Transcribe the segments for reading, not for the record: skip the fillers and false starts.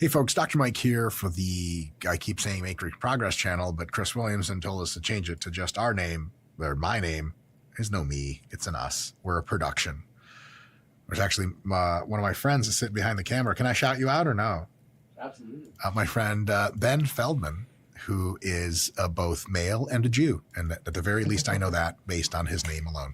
Hey folks, Dr. Mike here for the, I keep saying Make Progress channel, but Chris Williamson told us to change it to just our name, or my name. There's no me, it's an us. We're a production. There's actually one of my friends is sitting behind the camera. Can I shout you out or no? Absolutely. My friend Ben Feldman, who is both male and a Jew. And at the very least, I know that based on his name alone.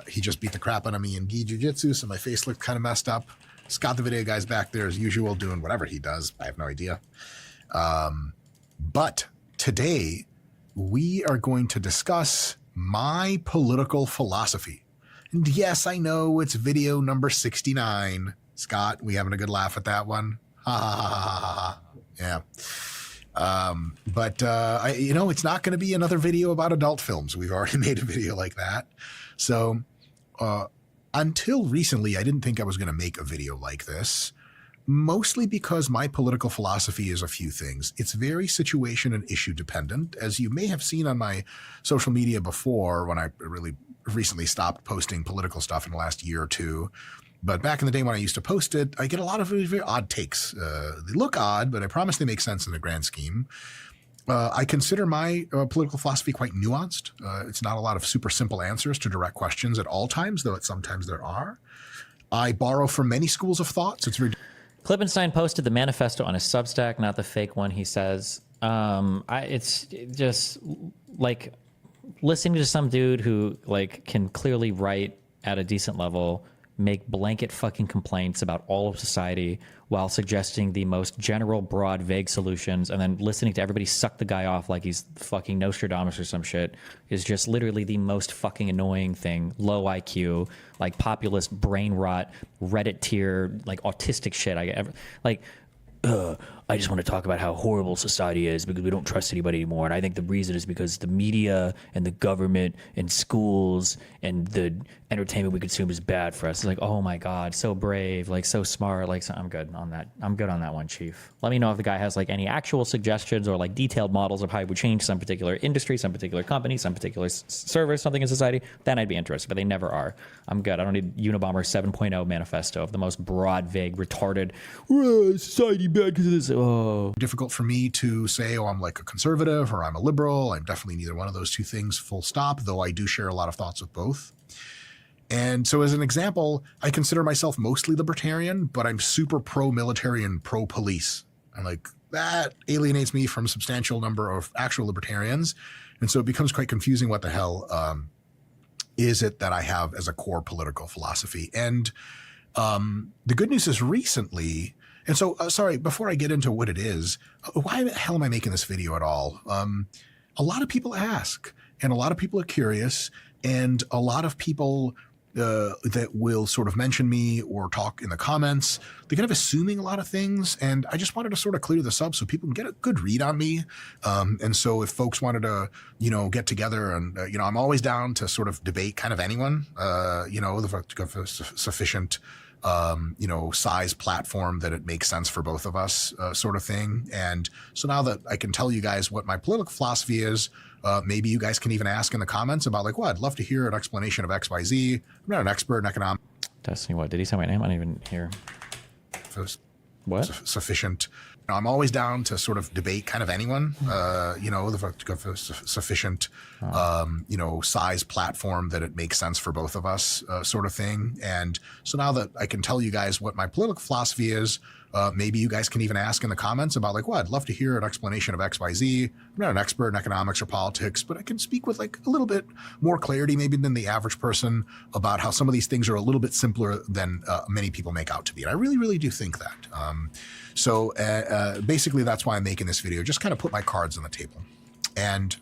He just beat the crap out of me in gi jiu-jitsu, so my face looked kind of messed up. Scott, the video guy's back there as usual, doing whatever he does. I have no idea. But today, we are going to discuss my political philosophy. And yes, I know it's video number 69. Scott, we having a good laugh at that one? Ha ha ha ha ha. Yeah. But it's not going to be another video about adult films. We've already made a video like that. So, until recently, I didn't think I was going to make a video like this, mostly because my political philosophy is a few things. It's very situation and issue dependent, as you may have seen on my social media before when I really recently stopped posting political stuff in the last year or two. But back in the day when I used to post it, I get a lot of very, very odd takes. They look odd, but I promise they make sense in the grand scheme. I consider my political philosophy quite nuanced. It's not a lot of super simple answers to direct questions at all times, though sometimes there are. I borrow from many schools of thoughts. It's very... Klippenstein posted the manifesto on his Substack, not the fake one, he says. It's just like listening to some dude who like can clearly write at a decent level, make blanket fucking complaints about all of society while suggesting the most general, broad, vague solutions, and then listening to everybody suck the guy off like he's fucking Nostradamus or some shit is just literally the most fucking annoying thing. Low IQ, like populist brain rot, Reddit tier, like autistic shit I ever like. I just want to talk about how horrible society is because we don't trust anybody anymore. And I think the reason is because the media and the government and schools and the entertainment we consume is bad for us. It's like, oh my God, so brave, like so smart. Like, so I'm good on that. I'm good on that one, Chief. Let me know if the guy has like any actual suggestions or like detailed models of how he would change some particular industry, some particular company, some particular service, something in society. Then I'd be interested, but they never are. I'm good. I don't need Unabomber 7.0 manifesto of the most broad, vague, retarded, society bad because of this. Oh. Difficult for me to say, oh, I'm like a conservative or I'm a liberal. I'm definitely neither one of those two things, full stop, though I do share a lot of thoughts with both. And so as an example, I consider myself mostly libertarian, but I'm super pro-military and pro-police. And like that alienates me from a substantial number of actual libertarians. And so it becomes quite confusing what the hell is it that I have as a core political philosophy. And the good news is recently, and so, sorry, before I get into what it is, why the hell am I making this video at all? A lot of people ask, and a lot of people are curious, and a lot of people that will sort of mention me or talk in the comments, they're kind of assuming a lot of things, and I just wanted to sort of clear this up so people can get a good read on me. And so if folks wanted to, get together and, I'm always down to sort of debate kind of anyone, the sufficient size platform that it makes sense for both of us, sort of thing. And so now that I can tell you guys what my political philosophy is, maybe you guys can even ask in the comments about like, well, I'd love to hear an explanation of X, Y, Z. I'm not an expert in economics. Destiny, what? Did he say my name? I didn't even hear. What? Sufficient. I'm always down to sort of debate kind of anyone, the sufficient, size platform that it makes sense for both of us, sort of thing. And so now that I can tell you guys what my political philosophy is, maybe you guys can even ask in the comments about like, well, I'd love to hear an explanation of X, Y, Z. I'm not an expert in economics or politics, but I can speak with like a little bit more clarity maybe than the average person about how some of these things are a little bit simpler than many people make out to be. And I really, really do think that. So basically that's why I'm making this video, just kind of put my cards on the table. And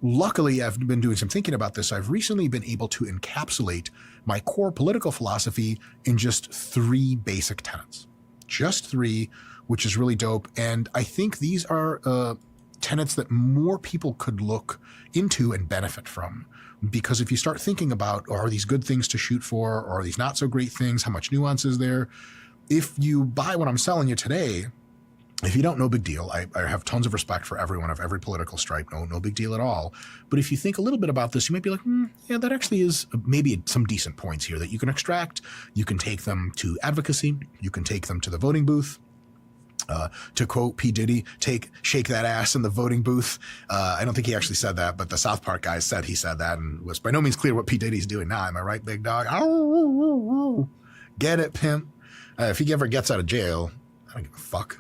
luckily, I've been doing some thinking about this. I've recently been able to encapsulate my core political philosophy in just 3 basic tenets. Just 3, which is really dope. And I think these are tenets that more people could look into and benefit from. Because if you start thinking about, are these good things to shoot for, or are these not so great things, how much nuance is there? If you buy what I'm selling you today, if you don't, no big deal. I have tons of respect for everyone of every political stripe. No big deal at all. But if you think a little bit about this, you might be like, yeah, that actually is maybe some decent points here that you can extract. You can take them to advocacy. You can take them to the voting booth. To quote P. Diddy, shake that ass in the voting booth. I don't think he actually said that, but the South Park guys said he said that, and was by no means clear what P. Diddy's doing now. Am I right, big dog? Get it, pimp. If he ever gets out of jail, I don't give a fuck.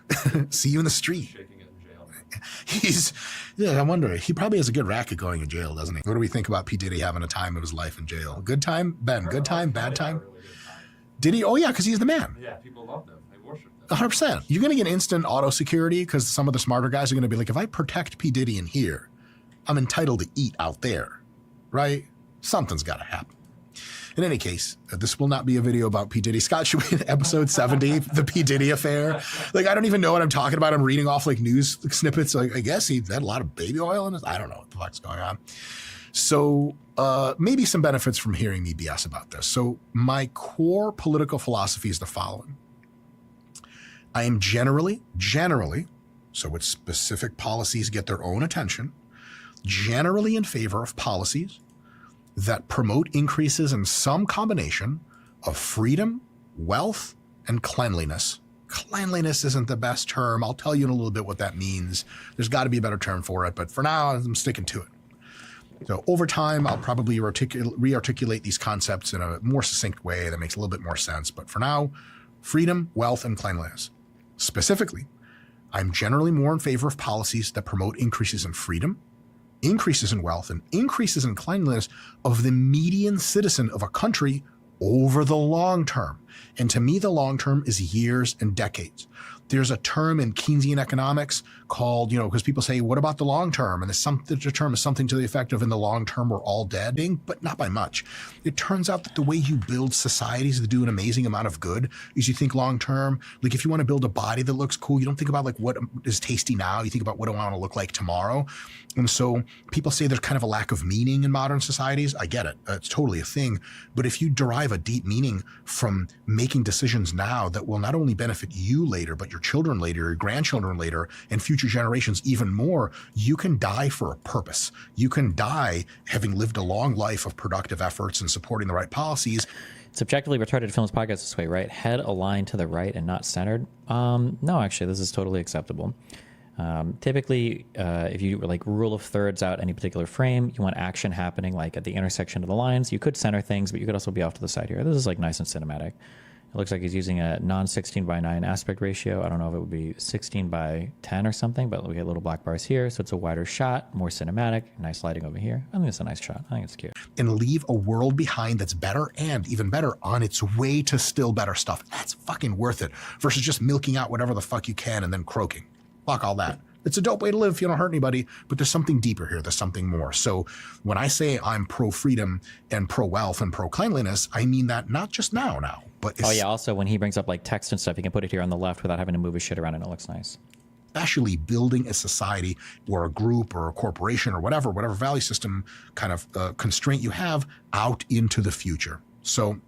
See you in the street. Shaking it in jail. I wonder, he probably has a good racket going in jail, doesn't he? What do we think about P. Diddy having a time of his life in jail? Good time, Ben? Good time, bad time? Really good time. Did he? Oh, yeah, because he's the man. Yeah, people love them. They worship them. 100%. You're going to get instant auto security because some of the smarter guys are going to be like, if I protect P. Diddy in here, I'm entitled to eat out there, right? Something's got to happen. In any case, this will not be a video about P. Diddy. Scott, should we hit episode 70, the P. Diddy affair? Like, I don't even know what I'm talking about. I'm reading off like news snippets. Like, I guess he had a lot of baby oil in it. I don't know what the fuck's going on. So maybe some benefits from hearing me BS about this. So my core political philosophy is the following. I am generally, so its specific policies get their own attention, generally in favor of policies that promote increases in some combination of freedom, wealth, and cleanliness. Cleanliness isn't the best term. I'll tell you in a little bit what that means. There's got to be a better term for it, but for now, I'm sticking to it. So over time, I'll probably re-articulate these concepts in a more succinct way that makes a little bit more sense. But for now, freedom, wealth, and cleanliness. Specifically, I'm generally more in favor of policies that promote increases in freedom, increases in wealth, and increases in cleanliness of the median citizen of a country over the long term. And to me, the long term is years and decades. There's a term in Keynesian economics called, because people say, what about the long term? And the term is something to the effect of, in the long term, we're all dead, but not by much. It turns out that the way you build societies that do an amazing amount of good is you think long term. Like if you want to build a body that looks cool, you don't think about like what is tasty now. You think about what do I want to look like tomorrow. And so people say there's kind of a lack of meaning in modern societies. I get it. It's totally a thing. But if you derive a deep meaning from making decisions now that will not only benefit you later, but your children later, your grandchildren later, and future generations even more, you can die for a purpose. You can die having lived a long life of productive efforts and supporting the right policies. Subjectively Retarded Films podcast this way, right? Head aligned to the right and not centered. No, actually, this is totally acceptable. Typically, if you like rule of thirds out any particular frame, you want action happening like at the intersection of the lines. You could center things, but you could also be off to the side here. This is like nice and cinematic. It looks like he's using a non-16:9 aspect ratio. I don't know if it would be 16:10 or something, but we get little black bars here. So it's a wider shot, more cinematic, nice lighting over here. I think it's a nice shot. I think it's cute. And leave a world behind that's better and even better on its way to still better stuff. That's fucking worth it versus just milking out whatever the fuck you can and then croaking. Fuck all that. It's a dope way to live if you don't hurt anybody, but there's something deeper here. There's something more. So when I say I'm pro-freedom and pro-wealth and pro-cleanliness, I mean that not just now, but oh yeah, also when he brings up like text and stuff, you can put it here on the left without having to move his shit around and it looks nice. Especially building a society or a group or a corporation or whatever value system kind of constraint you have out into the future. So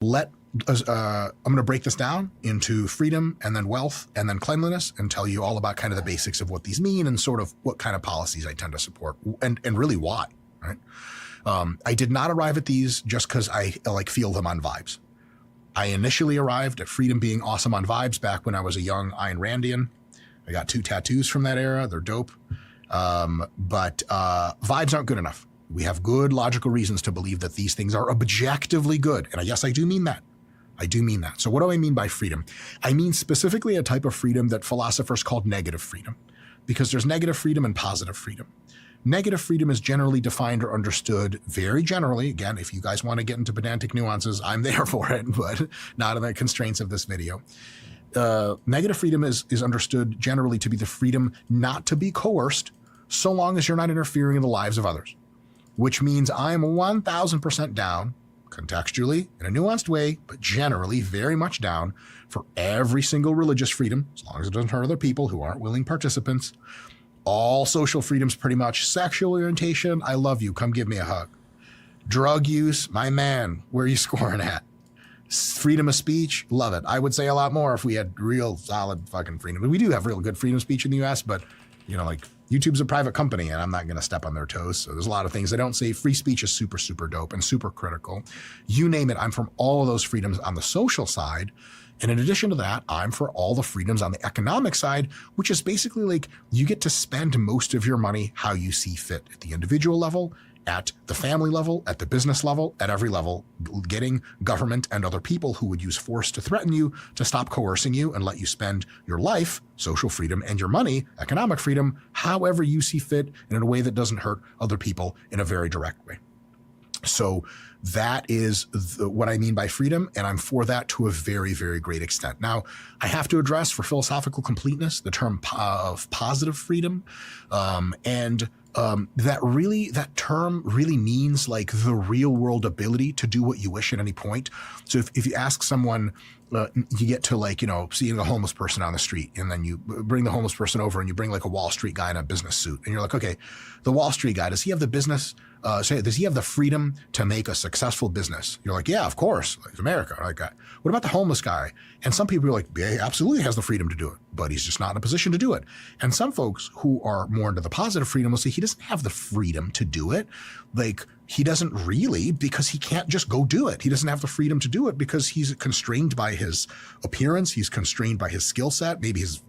I'm going to break this down into freedom and then wealth and then cleanliness and tell you all about kind of the basics of what these mean and sort of what kind of policies I tend to support and really why, right? I did not arrive at these just because I like feel them on vibes. I initially arrived at freedom being awesome on vibes back when I was a young Ayn Randian. I got 2 tattoos from that era. They're dope. But vibes aren't good enough. We have good logical reasons to believe that these things are objectively good. And yes, I do mean that. So what do I mean by freedom? I mean specifically a type of freedom that philosophers called negative freedom, because there's negative freedom and positive freedom. Negative freedom is generally defined or understood very generally. Again, if you guys want to get into pedantic nuances, I'm there for it, but not in the constraints of this video. Negative freedom is understood generally to be the freedom not to be coerced so long as you're not interfering in the lives of others, which means I'm 1000% down contextually in a nuanced way, but generally very much down for every single religious freedom, as long as it doesn't hurt other people who aren't willing participants. All social freedoms pretty much. Sexual orientation, I love you, come give me a hug. Drug use, my man, where are you scoring at? Freedom of speech, love it. I would say a lot more if we had real solid fucking freedom. We do have real good freedom of speech in the US, but like YouTube's a private company and I'm not going to step on their toes. So there's a lot of things I don't say. Free speech is super, super dope and super critical. You name it. I'm from all of those freedoms on the social side. And in addition to that, I'm for all the freedoms on the economic side, which is basically like you get to spend most of your money how you see fit at the individual level, at the family level, at the business level, at every level, getting government and other people who would use force to threaten you to stop coercing you and let you spend your life, social freedom, and your money, economic freedom, however you see fit and in a way that doesn't hurt other people in a very direct way. So that is what I mean by freedom, and I'm for that to a very, very great extent. Now, I have to address, for philosophical completeness, the term of positive freedom, that term really means like the real world ability to do what you wish at any point. So if you ask someone, you get to like, seeing a homeless person on the street, and then you bring the homeless person over and you bring like a Wall Street guy in a business suit, and you're like, okay, the Wall Street guy, does he have the business? Does he have the freedom to make a successful business? You're like, yeah, of course, like America. Like, what about the homeless guy? And some people are like, yeah, he absolutely has the freedom to do it, but he's just not in a position to do it. And some folks who are more into the positive freedom will say he doesn't have the freedom to do it. Like, he doesn't really, because he can't just go do it. He doesn't have the freedom to do it because he's constrained by his appearance. He's constrained by his skill set, maybe his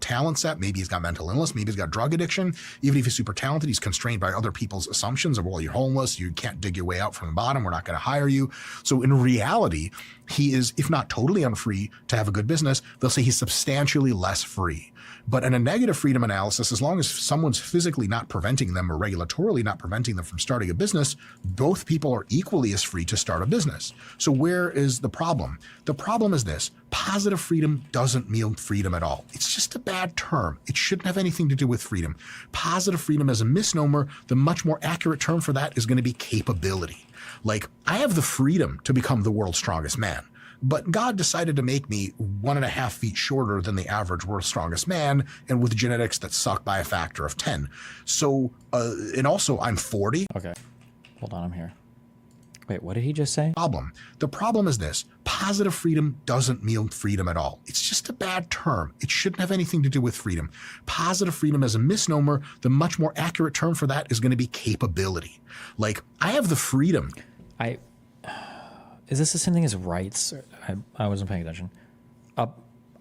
talent set. Maybe he's got mental illness. Maybe he's got drug addiction. Even if he's super talented, he's constrained by other people's assumptions of, well, you're homeless. You can't dig your way out from the bottom. We're not going to hire you. So in reality, he is, if not totally unfree to have a good business, they'll say he's substantially less free. But in a negative freedom analysis, as long as someone's physically not preventing them or regulatorily not preventing them from starting a business, both people are equally as free to start a business. So where is the problem? The problem is this: positive freedom doesn't mean freedom at all. It's just a bad term. It shouldn't have anything to do with freedom. Positive freedom is a misnomer. The much more accurate term for that is going to be capability. Like, I have the freedom to become the world's strongest man, but God decided to make me 1.5 feet shorter than the average world's strongest man, and with genetics that suck by a factor of 10. So, and also I'm 40. Okay, hold on, I'm here. Wait, what did he just say? The problem is this: positive freedom doesn't mean freedom at all. It's just a bad term. It shouldn't have anything to do with freedom. Positive freedom is a misnomer. The much more accurate term for that is going to be capability. Like, I have the freedom. Is this the same thing as rights? I wasn't paying attention. I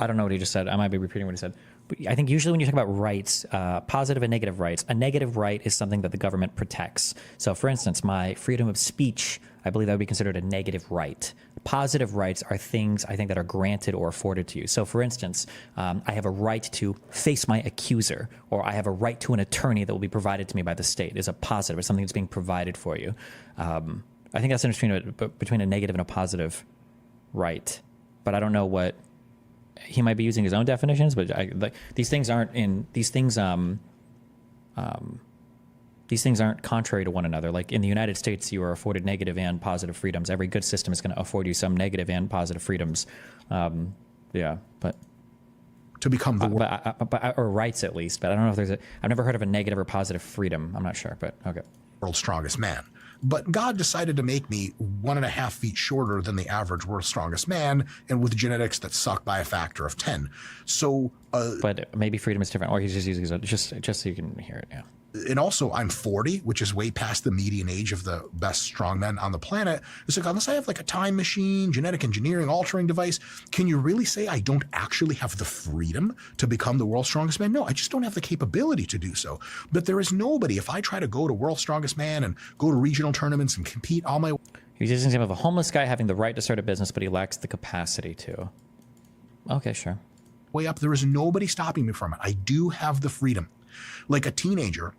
don't know what he just said. I might be repeating what he said. But I think usually when you talk about rights, positive and negative rights, a negative right is something that the government protects. So for instance, my freedom of speech, I believe that would be considered a negative right. Positive rights are things I think that are granted or afforded to you. So for instance, I have a right to face my accuser, or I have a right to an attorney that will be provided to me by the state is a positive, or something that's being provided for you. I think that's interesting between a negative and a positive right, but I don't know what he might be using his own definitions. But these things aren't contrary to one another. Like in the United States, you are afforded negative and positive freedoms. Every good system is going to afford you some negative and positive freedoms. But to become the or rights at least. But I don't know if I've never heard of a negative or positive freedom. I'm not sure, but okay. World's strongest man. But God decided to make me 1.5 feet shorter than the average world's strongest man, and with genetics that suck by a factor of 10. So, but maybe freedom is different, or he's just using it just so you can hear it. Yeah. And also, I'm 40, which is way past the median age of the best strongmen on the planet. It's like, unless I have like a time machine, genetic engineering, altering device, can you really say I don't actually have the freedom to become the world's strongest man? No, I just don't have the capability to do so. But there is nobody, if I try to go to world's strongest man and go to regional tournaments and compete all my... He's using an example of a homeless guy having the right to start a business, but he lacks the capacity to. Okay, sure. Way up, there is nobody stopping me from it. I do have the freedom. Like a teenager...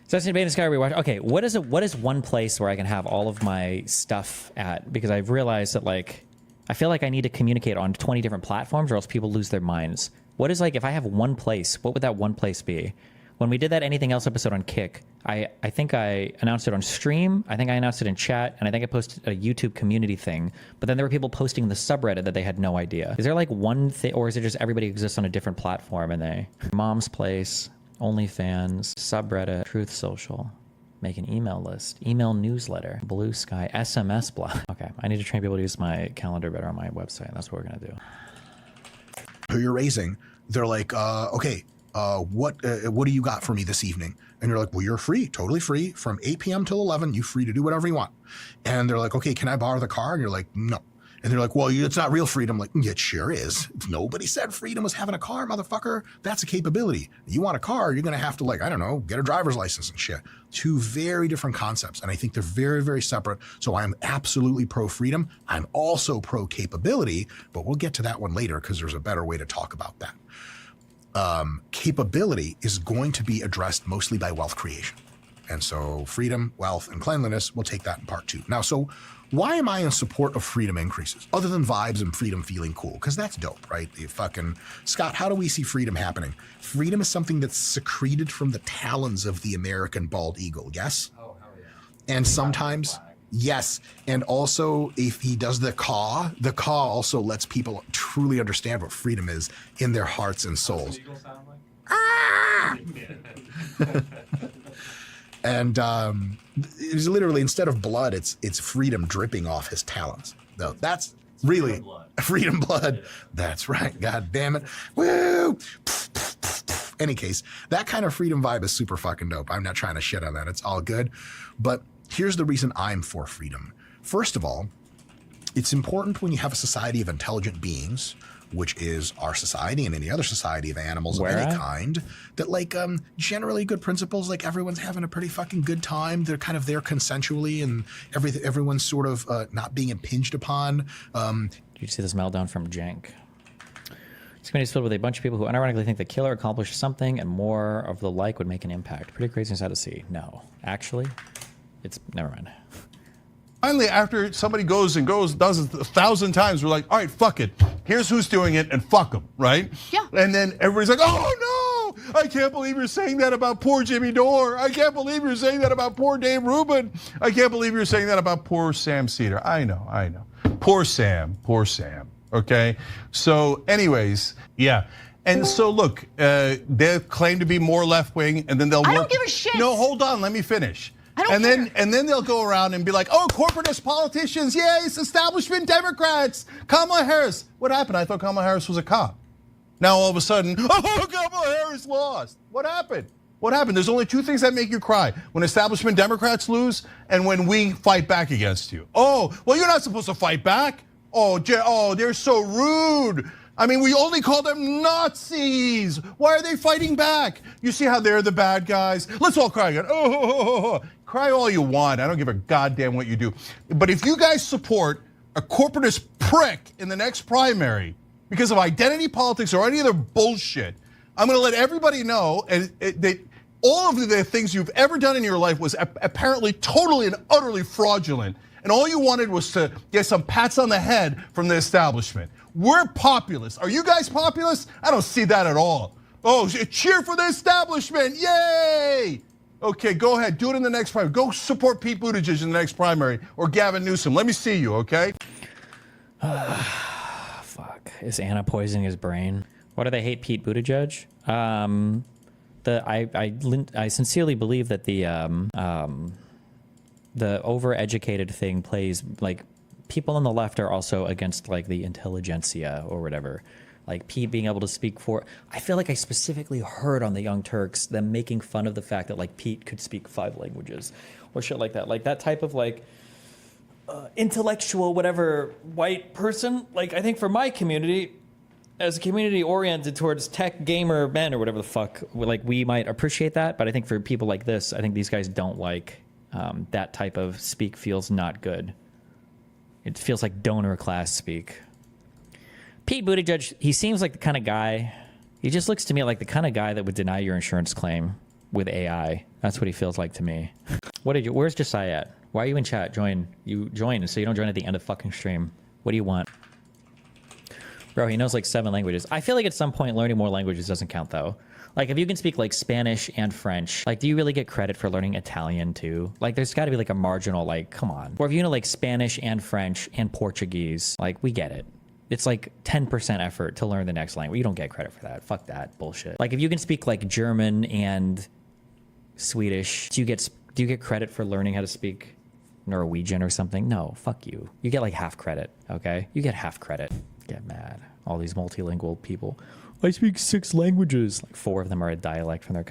Assassin's Creed Sky rewatch. Okay, what is one place where I can have all of my stuff at? Because I've realized that I feel like I need to communicate on 20 different platforms, or else people lose their minds. What is if I have one place? What would that one place be? When we did that Anything Else episode on Kick, I think I announced it on stream. I think I announced it in chat, and I think I posted a YouTube community thing. But then there were people posting in the subreddit that they had no idea. Is there one thing, or is it just everybody exists on a different platform and they Mom's Place, OnlyFans, subreddit, Truth Social, make an email list, email newsletter, Blue Sky, SMS blog. Okay, I need to train people to use my calendar better on my website. That's what we're gonna do. Who you're raising, they're like, okay, what do you got for me this evening? And you're like, well, you're free, totally free, from 8 p.m. till 11. You're free to do whatever you want. And they're like, okay, can I borrow the car? And you're like, no. And they're like, well, it's not real freedom. Like, yeah, it sure is. Nobody said freedom was having a car, motherfucker. That's a capability. You want a car, you're going to have to, like, I don't know, get a driver's license and shit. Two very different concepts. And I think they're very, very separate. So I'm absolutely pro-freedom. I'm also pro-capability, but we'll get to that one later because there's a better way to talk about that. Capability is going to be addressed mostly by wealth creation. And so freedom, wealth, and cleanliness, we'll take that in part 2. Now, so why am I in support of freedom increases? Other than vibes and freedom feeling cool, because that's dope, right? The fucking, Scott, how do we see freedom happening? Freedom is something that's secreted from the talons of the American bald eagle, yes? Oh, hell yeah. And sometimes, yes. And also, if he does the caw also lets people truly understand what freedom is in their hearts and souls. Does an eagle sound like? Ah! And it's literally, instead of blood, it's freedom dripping off his talons. No, that's really freedom blood. Yeah. That's right. God damn it. Woo! Any case, that kind of freedom vibe is super fucking dope. I'm not trying to shit on that. It's all good. But here's the reason I'm for freedom. First of all, it's important when you have a society of intelligent beings, which is our society and any other society of animals of any kind, that like generally good principles, like everyone's having a pretty fucking good time. They're kind of there consensually and everyone's sort of not being impinged upon. Did you see this meltdown from Jank? This community is filled with a bunch of people who unironically think the killer accomplished something and more of the like would make an impact. Pretty crazy inside to see. No, actually, it's never mind. Finally, after somebody does it 1,000 times, we're like, all right, fuck it. Here's who's doing it, and fuck them, right? Yeah. And then everybody's like, oh no, I can't believe you're saying that about poor Jimmy Dore. I can't believe you're saying that about poor Dave Rubin. I can't believe you're saying that about poor Sam Cedar. I know. Poor Sam. Okay? So anyways, yeah. And so look, they claim to be more left-wing, and then they'll I don't give a shit. No, hold on, let me finish. And then they'll go around and be like, oh, corporatist politicians, yes, establishment Democrats, Kamala Harris. What happened? I thought Kamala Harris was a cop. Now all of a sudden, oh, Kamala Harris lost. What happened? There's only two things that make you cry: when establishment Democrats lose and when we fight back against you. Oh, well, you're not supposed to fight back. Oh, they're so rude. I mean, we only call them Nazis. Why are they fighting back? You see how they're the bad guys? Let's all cry again. Oh, cry all you want. I don't give a goddamn what you do. But if you guys support a corporatist prick in the next primary because of identity politics or any other bullshit, I'm going to let everybody know that all of the things you've ever done in your life was apparently totally and utterly fraudulent. And all you wanted was to get some pats on the head from the establishment. We're populists. Are you guys populists? I don't see that at all. Oh, cheer for the establishment, yay! Okay, go ahead, do it in the next primary. Go support Pete Buttigieg in the next primary or Gavin Newsom. Let me see you, okay? Fuck, is Anna poisoning his brain? Why do they hate Pete Buttigieg? I sincerely believe that the overeducated thing plays, like, people on the left are also against like the intelligentsia or whatever. Like Pete being able to speak for, I feel like I specifically heard on the Young Turks them making fun of the fact that like Pete could speak 5 languages or shit like that. Like that type of like intellectual whatever white person. Like I think for my community, as a community oriented towards tech gamer men or whatever the fuck, like we might appreciate that. But I think for people like this, I think these guys don't like that type of speak. Feels not good. It feels like donor class speak. Pete Buttigieg, he seems like the kind of guy, he just looks to me like the kind of guy that would deny your insurance claim with AI. That's what he feels like to me. Where's Josiah at? Why are you in chat? Join so you don't join at the end of fucking stream. What do you want? Bro, he knows like 7 languages. I feel like at some point learning more languages doesn't count though. Like if you can speak like Spanish and French, like do you really get credit for learning Italian too? Like there's gotta be like a marginal, like, come on. Or if you know like Spanish and French and Portuguese, like we get it. It's like 10% effort to learn the next language. You don't get credit for that. Fuck that bullshit. Like if you can speak like German and Swedish, do you get credit for learning how to speak Norwegian or something? No, fuck you. You get like half credit, okay? You get half credit. Get mad. All these multilingual people. I speak 6 languages. Like 4 of them are a dialect from their country.